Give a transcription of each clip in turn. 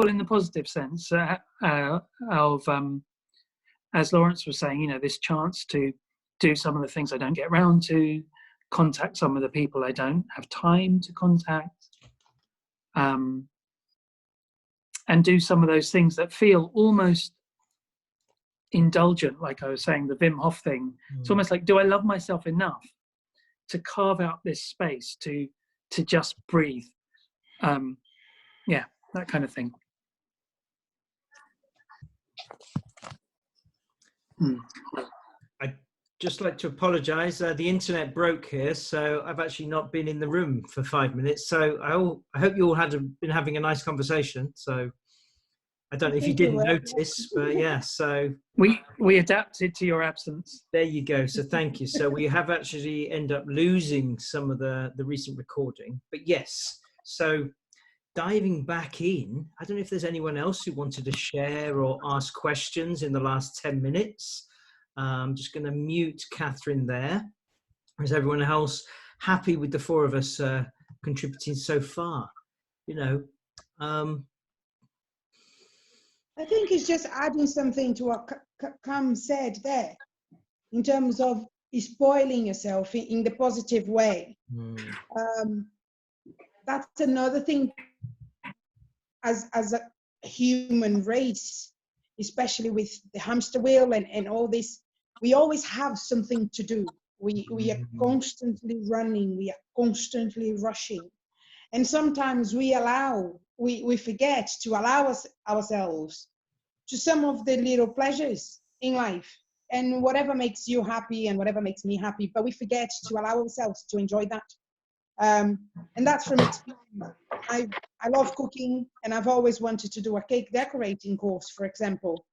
in the positive sense of, as Lawrence was saying, you know, this chance to do some of the things I don't get around to, contact some of the people I don't have time to contact, and do some of those things that feel almost indulgent, like I was saying, the Wim Hof thing. It's almost like, do I love myself enough to carve out this space to just breathe? Yeah, that kind of thing. I'd just like to apologise. The internet broke here, so I've actually not been in the room for 5 minutes. So I hope you all been having a nice conversation. So I don't know if you didn't notice, but yeah. So we adapted to your absence. There you go. So thank you. So we have actually ended up losing some of the recent recording, but yes. So diving back in, I don't know if there's anyone else who wanted to share or ask questions in the last 10 minutes. I'm just going to mute Catherine there. Is everyone else happy with the four of us contributing so far? You know, I think it's just adding something to what Cam said there, in terms of spoiling yourself in the positive way. That's another thing as a human race, especially with the hamster wheel and all this. We always have something to do. We are constantly running, we are constantly rushing. And sometimes we forget to allow ourselves to some of the little pleasures in life, and whatever makes you happy and whatever makes me happy, but we forget to allow ourselves to enjoy that. And that's from experience. I love cooking, and I've always wanted to do a cake decorating course, for example.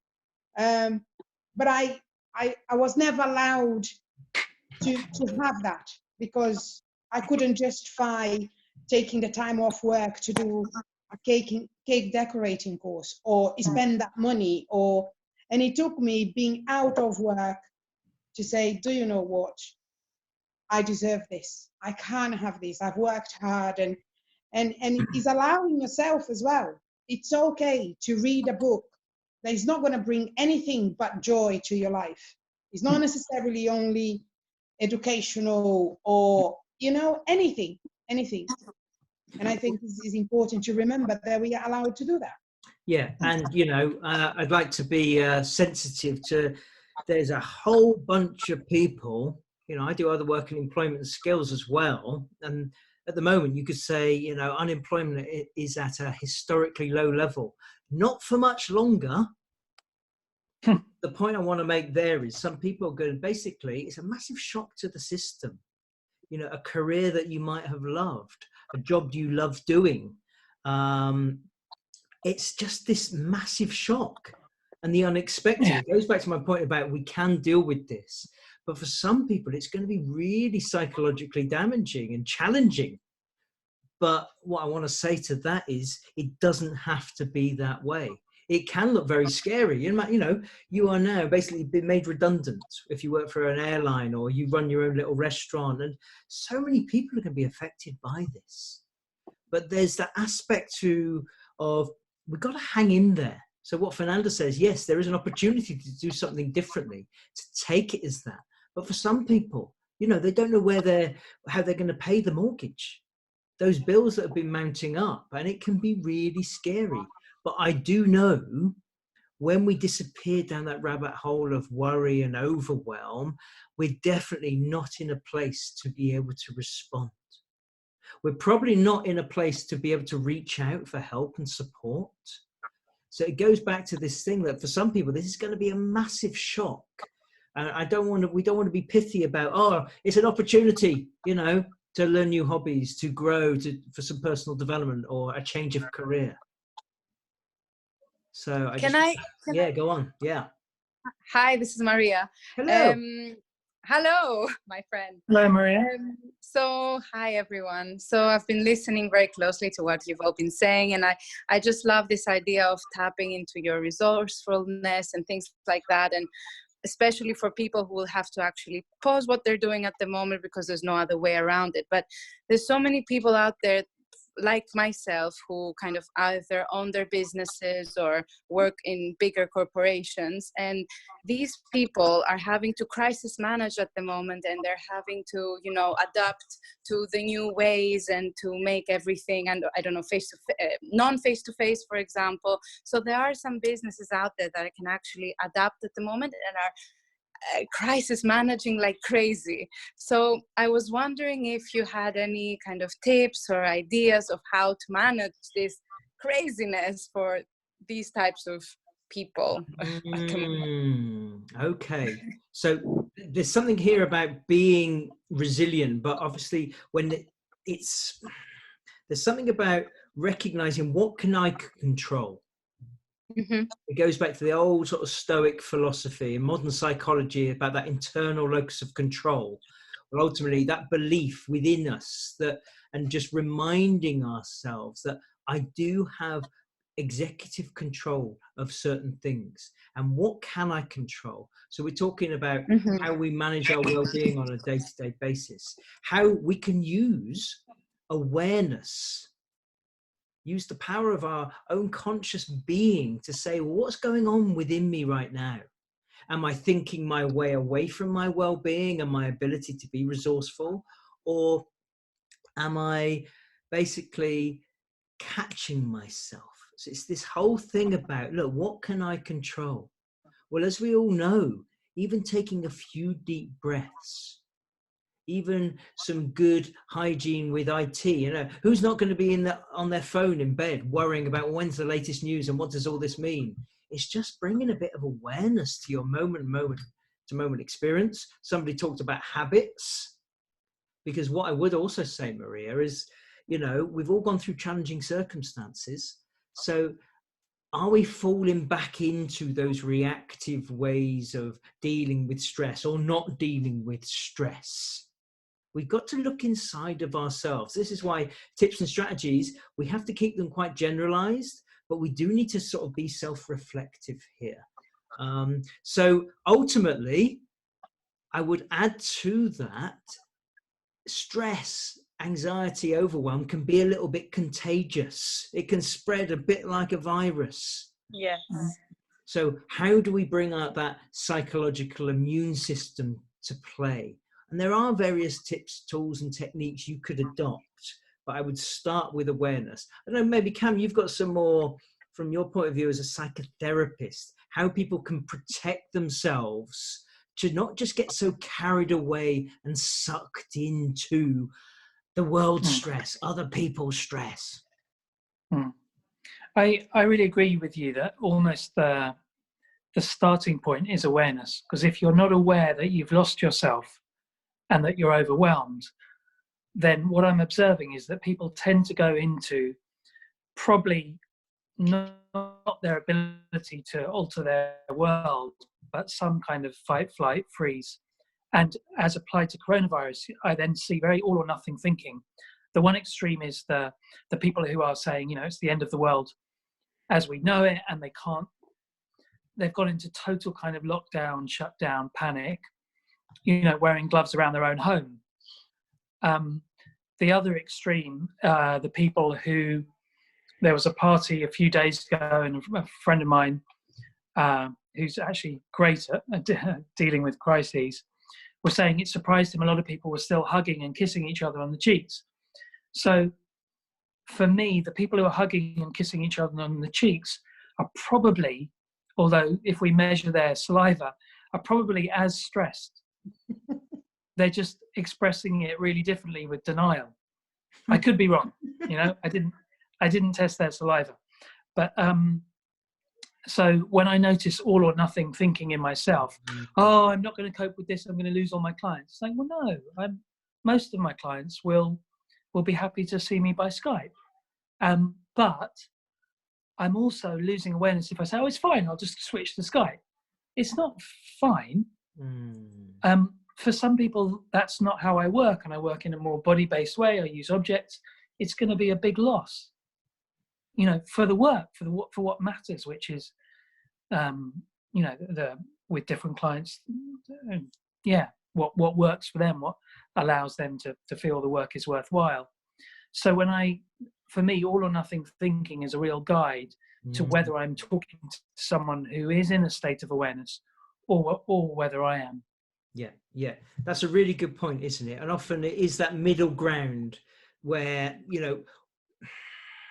But I was never allowed to have that, because I couldn't justify taking the time off work to do a cake decorating course, or spend that money, and it took me being out of work to say, do you know what? I deserve this. I can't have this. I've worked hard, and it is allowing yourself as well. It's okay to read a book that is not going to bring anything but joy to your life. It's not necessarily only educational or, you know, anything. And I think this is important to remember that we are allowed to do that. Yeah, and you know, I'd like to be sensitive to, there's a whole bunch of people, you know, I do other work in employment and skills as well, and at the moment you could say, you know, unemployment is at a historically low level. Not for much longer. The point I want to make there is some people are going, basically, it's a massive shock to the system. You know, a career that you might have loved, a job you love doing. It's just this massive shock and the unexpected. Yeah. It goes back to my point about we can deal with this. But for some people, it's going to be really psychologically damaging and challenging. But what I want to say to that is it doesn't have to be that way. It can look very scary. You know, you are now basically been made redundant if you work for an airline or you run your own little restaurant. And so many people are going to be affected by this. But there's that aspect of we've got to hang in there. So what Fernanda says, yes, there is an opportunity to do something differently, to take it as that. But for some people, you know, they don't know how they're going to pay the mortgage. Those bills that have been mounting up, and it can be really scary. But I do know when we disappear down that rabbit hole of worry and overwhelm, we're definitely not in a place to be able to respond. We're probably not in a place to be able to reach out for help and support. So it goes back to this thing that for some people, this is going to be a massive shock. And we don't want to be pithy about, oh, it's an opportunity, you know, to learn new hobbies, to grow, for some personal development or a change of career. So go on. Yeah. Hi, this is Maria. Hello. Hello, my friend. Hello, Maria. So, hi, everyone. So I've been listening very closely to what you've all been saying, and I just love this idea of tapping into your resourcefulness and things like that, and especially for people who will have to actually pause what they're doing at the moment because there's no other way around it. But there's so many people out there like myself, who kind of either own their businesses or work in bigger corporations, and these people are having to crisis manage at the moment, and they're having to, you know, adapt to the new ways and to make everything, and I don't know, non-face to face, for example. So there are some businesses out there that can actually adapt at the moment and are crisis managing like crazy. So I was wondering if you had any kind of tips or ideas of how to manage this craziness for these types of people. Okay, so there's something here about being resilient, but obviously when there's something about recognizing what can I control. Mm-hmm. It goes back to the old sort of Stoic philosophy and modern psychology about that internal locus of control. Well, ultimately, that belief within us that, and just reminding ourselves that I do have executive control of certain things, and what can I control? So we're talking about how we manage our well-being on a day-to-day basis, how we can use awareness, use the power of our own conscious being to say, well, what's going on within me right now? Am I thinking my way away from my well-being and my ability to be resourceful? Or am I basically catching myself? So it's this whole thing about, look, what can I control? Well, as we all know, even taking a few deep breaths, even some good hygiene with IT, you know, who's not going to be on their phone in bed worrying about when's the latest news and what does all this mean? It's just bringing a bit of awareness to your moment to moment experience. Somebody talked about habits, because what I would also say, Maria, is, you know, we've all gone through challenging circumstances. So are we falling back into those reactive ways of dealing with stress or not dealing with stress? We've got to look inside of ourselves. This is why tips and strategies, we have to keep them quite generalized, but we do need to sort of be self-reflective here. So ultimately, I would add to that, stress, anxiety, overwhelm can be a little bit contagious. It can spread a bit like a virus. Yes. So how do we bring out that psychological immune system to play? And there are various tips, tools, and techniques you could adopt, but I would start with awareness. I don't know, maybe Cam, you've got some more from your point of view as a psychotherapist, how people can protect themselves to not just get so carried away and sucked into the world's stress, other people's stress. I really agree with you that almost the starting point is awareness, because if you're not aware that you've lost yourself and that you're overwhelmed, then what I'm observing is that people tend to go into probably not their ability to alter their world, but some kind of fight, flight, freeze. And as applied to coronavirus, I then see very all or nothing thinking. The one extreme is the people who are saying, you know, it's the end of the world as we know it, and they've gone into total kind of lockdown, shutdown, panic, you know, wearing gloves around their own home. The other extreme, the people who, there was a party a few days ago, and a friend of mine who's actually great at dealing with crises was saying it surprised him a lot of people were still hugging and kissing each other on the cheeks. So for me, the people who are hugging and kissing each other on the cheeks are probably, although if we measure their saliva, are probably as stressed. They're just expressing it really differently with denial. I could be wrong, you know, I didn't test their saliva. But so when I notice all or nothing thinking in myself, oh, I'm not going to cope with this, I'm going to lose all my clients. It's like, well, no, most of my clients will be happy to see me by Skype. But I'm also losing awareness if I say, oh, it's fine, I'll just switch to Skype. It's not fine. For some people, that's not how I work, and I work in a more body-based way. I use objects. It's going to be a big loss, you know, for the work, for what matters, which is, you know, with different clients, what works for them, what allows them to feel the work is worthwhile. So when I for me, all or nothing thinking is a real guide to whether I'm talking to someone who is in a state of awareness or whether I am. Yeah, that's a really good point, isn't it? And often it is that middle ground where, you know,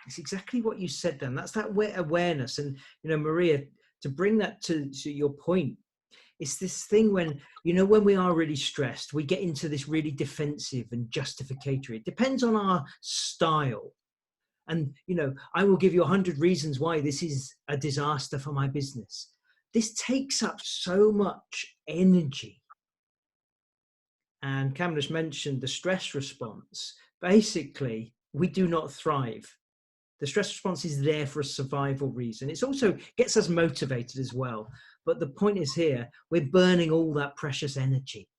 it's exactly what you said then. That's that awareness. And, you know, Maria, to bring that to your point, it's this thing when, you know, when we are really stressed, we get into this really defensive and justificatory. It depends on our style. And, you know, I will give you 100 reasons why this is a disaster for my business. This takes up so much energy. And Kamlesh mentioned the stress response. Basically, we do not thrive. The stress response is there for a survival reason. It also gets us motivated as well. But the point is here, we're burning all that precious energy.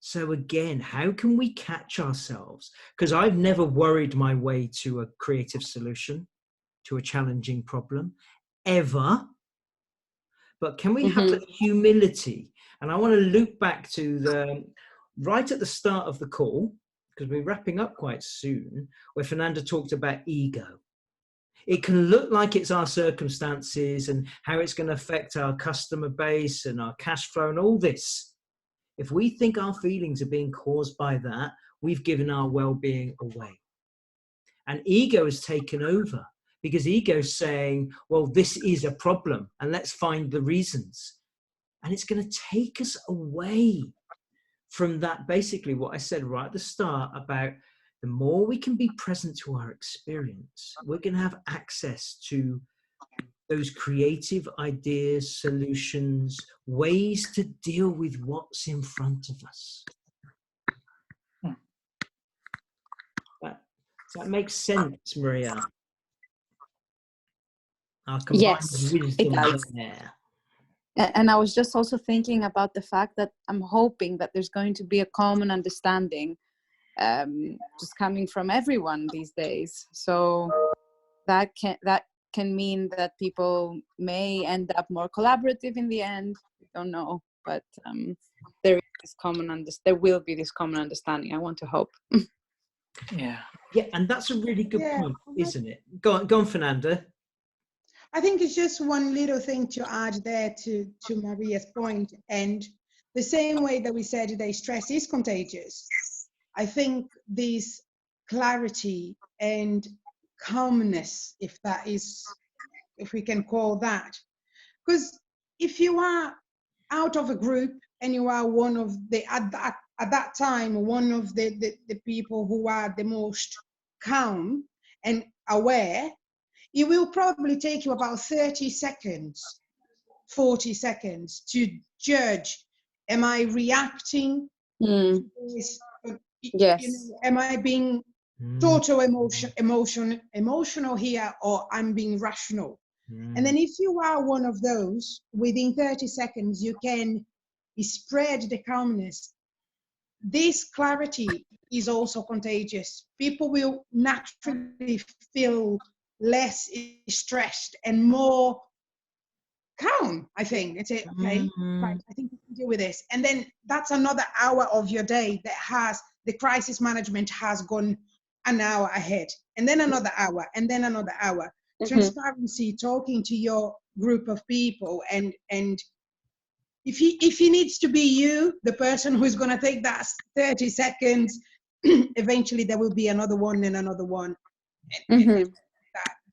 So again, how can we catch ourselves? Because I've never worried my way to a creative solution, to a challenging problem, ever. But can we have the humility? And I want to loop back to right at the start of the call, because we're wrapping up quite soon, where Fernanda talked about ego. It can look like it's our circumstances and how it's going to affect our customer base and our cash flow and all this. If we think our feelings are being caused by that, we've given our well-being away. And ego has taken over because ego is saying, well, this is a problem and let's find the reasons. And it's going to take us away from that, basically what I said right at the start about the more we can be present to our experience, we're going to have access to those creative ideas, solutions, ways to deal with what's in front of us. Does that make sense, Maria? Our combined Yes, wisdom it does. there. And I was just also thinking about the fact that I'm hoping that there's going to be a common understanding just coming from everyone these days. So that can mean that people may end up more collaborative in the end. We don't know, but there will be this common understanding. I want to hope. Yeah, and that's a really good point, isn't it? Go on, Fernanda. I think it's just one little thing to add there to Maria's point. And the same way that we said today, stress is contagious. I think this clarity and calmness, if we can call that, because if you are out of a group and you are one of the, at that time, one of the people who are the most calm and aware, it will probably take you about 30 seconds, 40 seconds to judge, am I reacting? Yes. Am I being total emotional here, or I'm being rational? And then if you are one of those, within 30 seconds, you can spread the calmness. This clarity is also contagious. People will naturally feel less stressed and more calm, I think. And say, okay, right, I think we can deal with this. And then that's another hour of your day that has, the crisis management has gone an hour ahead. And then another hour, and then another hour. Transparency, talking to your group of people, and if he needs to be you, the person who's going to take that 30 seconds, eventually there will be another one and another one. And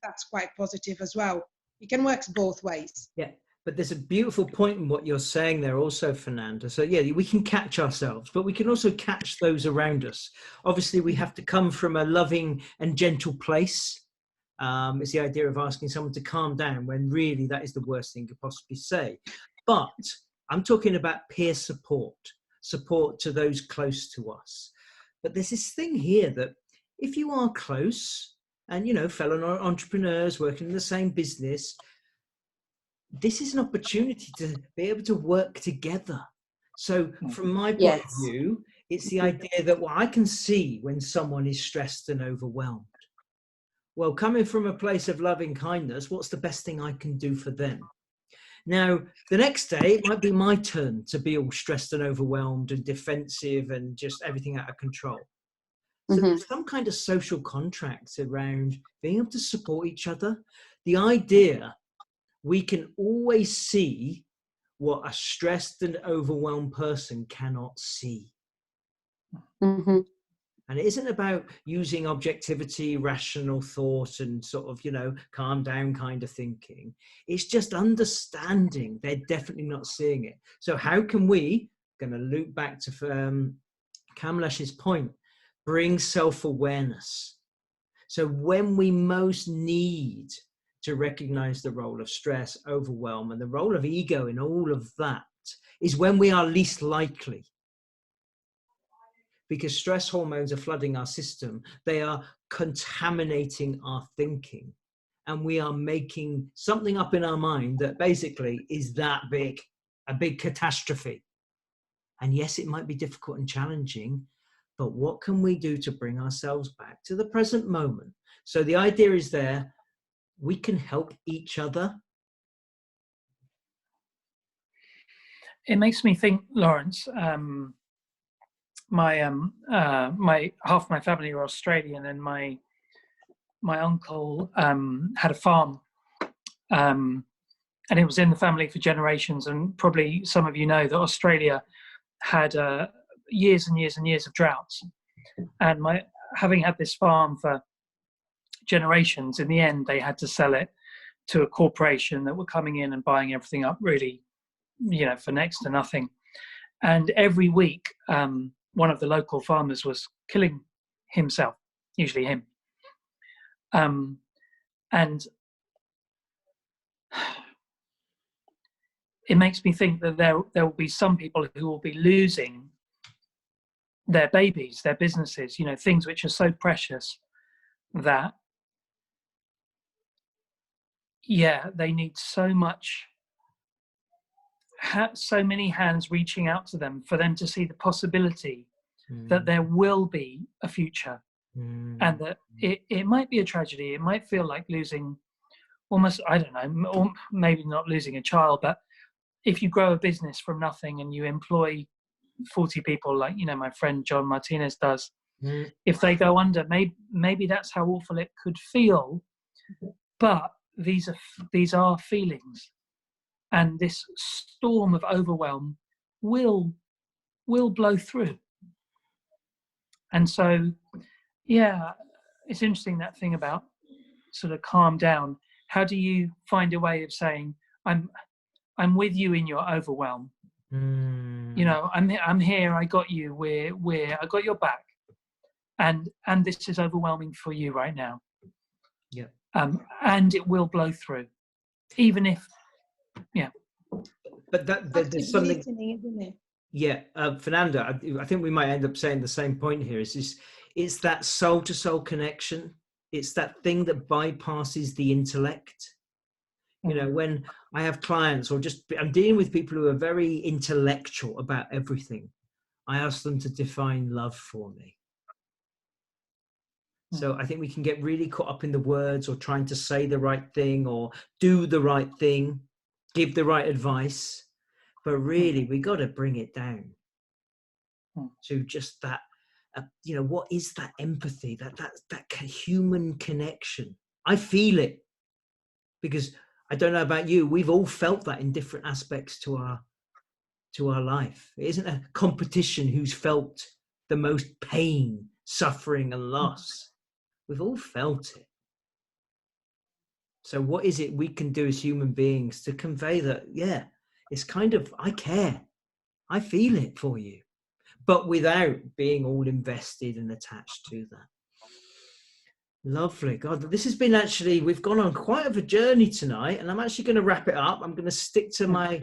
that's quite positive as well. It can work both ways. Yeah, but there's a beautiful point in what you're saying there also, Fernanda. So yeah, we can catch ourselves, but we can also catch those around us. Obviously, we have to come from a loving and gentle place. It's the idea of asking someone to calm down when really that is the worst thing you could possibly say. But I'm talking about peer support to those close to us. But there's this thing here that if you are close and, you know, fellow entrepreneurs working in the same business, this is an opportunity to be able to work together. So from my point of view, it's the idea that, well, I can see when someone is stressed and overwhelmed. Well, coming from a place of loving kindness, what's the best thing I can do for them? Now, the next day, it might be my turn to be all stressed and overwhelmed and defensive and just everything out of control. So there's some kind of social contracts around being able to support each other. The idea we can always see what a stressed and overwhelmed person cannot see. Mm-hmm. And it isn't about using objectivity, rational thought, and sort of, calm down kind of thinking. It's just understanding they're definitely not seeing it. So how can we, going to loop back to Kamlesh's point, bring self-awareness? So when we most need to recognize the role of stress, overwhelm, and the role of ego in all of that is when we are least likely. Because stress hormones are flooding our system. They are contaminating our thinking. And we are making something up in our mind that basically is that big, a big catastrophe. And yes, it might be difficult and challenging, but what can we do to bring ourselves back to the present moment? So the idea is there, we can help each other. It makes me think, Lawrence, my half my family are Australian, and my uncle had a farm, and it was in the family for generations. And probably some of you know that Australia had years and years and years of droughts. And having had this farm for generations, in the end they had to sell it to a corporation that were coming in and buying everything up, really, for next to nothing. And every week, one of the local farmers was killing himself, usually him. And it makes me think that there will be some people who will be losing their babies, their businesses, things which are so precious that, they need so many hands reaching out to them for them to see the possibility that there will be a future, and that it might be a tragedy. It might feel like losing almost, I don't know, or maybe not losing a child, but if you grow a business from nothing and you employ 40 people, like, my friend John Martinez does, if they go under, maybe that's how awful it could feel. But these are feelings, and this storm of overwhelm will blow through. And so, it's interesting, that thing about sort of calm down. How do you find a way of saying, I'm with you in your overwhelm? I'm here, I got you, I got your back, and this is overwhelming for you right now. And it will blow through, even if but there's something, isn't it? Fernando, I think we might end up saying the same point here. It's that soul to soul connection. It's that thing that bypasses the intellect. When I have clients, or just I'm dealing with people who are very intellectual about everything, I ask them to define love for me. So I think we can get really caught up in the words, or trying to say the right thing, or do the right thing, give the right advice. But really, we got to bring it down to just that, what is that empathy, that human connection? I feel it, because I don't know about you, we've all felt that in different aspects to our life. It isn't a competition who's felt the most pain, suffering, and loss. We've all felt it. So what is it we can do as human beings to convey that, it's kind of, I care, I feel it for you, but without being all invested and attached to that. Lovely. God, this has been we've gone on quite of a journey tonight, and I'm actually going to wrap it up. I'm going to stick to my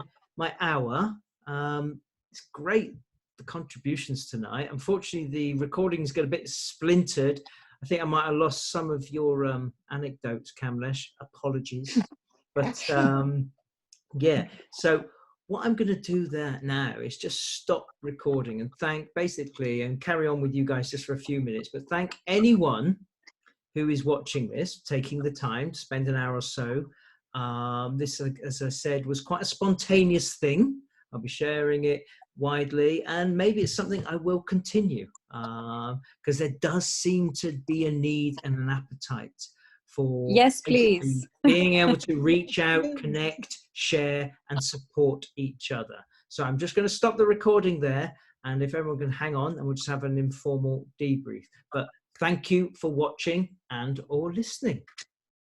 hour. It's great, the contributions tonight. Unfortunately, the recording's got a bit splintered. I think I might have lost some of your anecdotes, Kamlesh. Apologies. But so what I'm going to do there now is just stop recording and and carry on with you guys just for a few minutes, but thank anyone who is watching this, taking the time to spend an hour or so. This, as I said, was quite a spontaneous thing. I'll be sharing it widely, and maybe it's something I will continue. because there does seem to be a need and an appetite for Yes, basically please. being able to reach out, connect, share, and support each other. So I'm just going to stop the recording there, and if everyone can hang on, and we'll just have an informal debrief. But thank you for watching and or listening.